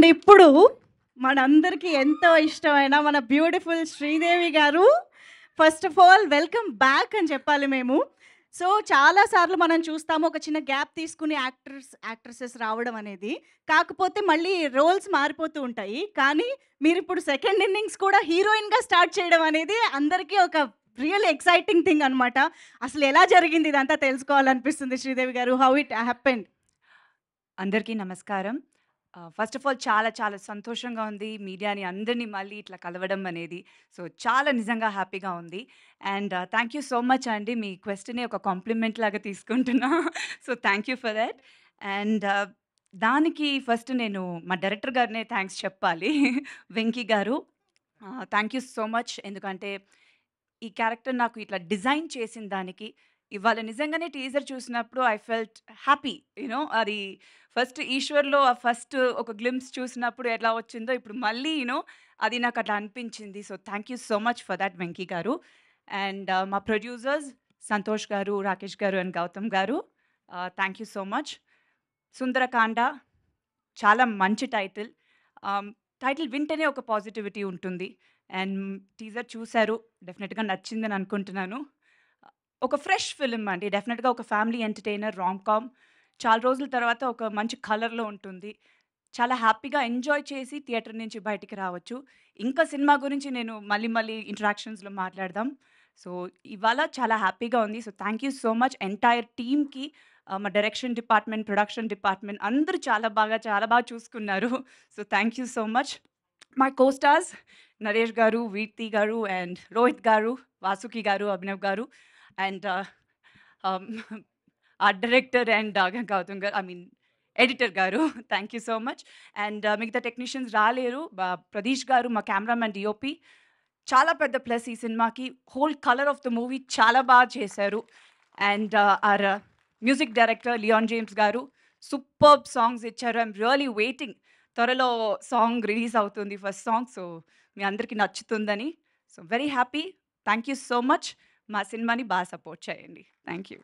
And ఇప్పుడు మనందరికీ ఎంతో ఇష్టమైన మన బ్యూటిఫుల్ శ్రీదేవి గారు first of all welcome back అని చెప్పాలి మేము. సో చాలా సార్లు మనం చూస్తాము ఒక చిన్న గ్యాప్ తీసుకుని యాక్ట్రెసెస్ రావడం అనేది. కాకపోతే మళ్ళీ రోల్స్ మారిపోతూ ఉంటాయి. కానీ మీరిప్పుడు సెకండ్ ఇన్నింగ్స్ కూడా హీరోయిన్‌గా స్టార్ట్ చేయడం అనేది అందరికీ ఒక రియల్ ఎక్సైటింగ్ థింగ్ అనమాట. అసలు ఎలా జరిగింది ఇదంతా తెలుసుకోవాలనిపిస్తుంది శ్రీదేవి గారు. How it happened? అందరికీ నమస్కారం. ఫస్ట్ ఆఫ్ ఆల్ చాలా చాలా సంతోషంగా ఉంది. మీడియాని అందరిని మళ్ళీ ఇట్లా కలవడం అనేది. సో, చాలా నిజంగా హ్యాపీగా ఉంది. And thank you so much అండి. మీ క్వెషన్‌ని ఒక కాంప్లిమెంట్ లాగా తీసుకుంటున్నా. So, thank you for thought. And దానికి ఫస్ట్ నేను మా డైరెక్టర్ గారినే థాంక్స్ చెప్పాలి. వెంకీ గారు. Thank you so much. ఎందుకంటే ఈ క్యారెక్టర్ నాకు ఇట్లా డిజైన్ చేసిన దానికి ఇవాళ నిజంగానే టీజర్ చూసినప్పుడు ఐ ఫెల్ట్ హ్యాపీ. అది ఫస్ట్ 'ఈశ్వర్‌లో' ఆ ఫస్ట్ ఒక గ్లింప్స్ చూసినప్పుడు ఎలా వచ్చిందో ఇప్పుడు మళ్ళీ అది నాకు అట్లా అనిపించింది. So, thank you so much for thought Venky గారు. అండ్ మా ప్రొడ్యూసర్స్ సంతోష్ గారు, రాకేష్ గారు అండ్ గౌతమ్ గారు, thank you so much. 'Sundarakanda' చాలా మంచి టైటిల్. టైటిల్ వింటేనే ఒక పాజిటివిటీ ఉంటుంది. అండ్ టీజర్ చూసారు. డెఫినిట్‌గా నచ్చిందని అనుకుంటున్నాను. ఒక ఫ్రెష్ ఫిల్మ్ అండి. డెఫినిట్‌గా ఒక ఫ్యామిలీ ఎంటర్‌టైనర్, రామ్ కామ్. చాలా రోజుల తర్వాత ఒక మంచి కలర్‌లో ఉంటుంది. చాలా హ్యాపీగా ఎంజాయ్ చేసి థియేటర్ నుంచి బయటికి రావచ్చు. ఇంకా సినిమా గురించి నేను మళ్ళీ మళ్ళీ ఇంటరాక్షన్స్‌లో మాట్లాడదాం. సో, ఇవాళ చాలా హ్యాపీగా ఉంది. So, thank you so much entire టీమ్‌కి. మా డైరెక్షన్ డిపార్ట్‌మెంట్, ప్రొడక్షన్ డిపార్ట్‌మెంట్ అందరూ చాలా బాగా చూసుకున్నారు. So, thank you so much. My co stars Naresh గారు, వీర్తి గారు అండ్ రోహిత్ గారు, Vasuki garu, Abhinav garu and art director and Gautam garu, I mean editor garu. Thank you so much. And మిగతా టెక్నీషియన్స్ రాలేరు. ప్రదీష్ గారు మా కెమెరామెన్, డీఓపీ. చాలా పెద్ద ప్లస్ ఈ సినిమాకి. Whole colour of the movie చాలా బాగా చేశారు. And our music director Leon James garu superb songs ఇచ్చారు. I'm really waiting. త్వరలో సాంగ్ రిలీజ్ అవుతుంది, ఫస్ట్ సాంగ్. సో, మీ అందరికీ నచ్చుతుందని. So, very happy. Thank you so much. మా సినిమాని బాగా సపోర్ట్ చేయండి. Thank you.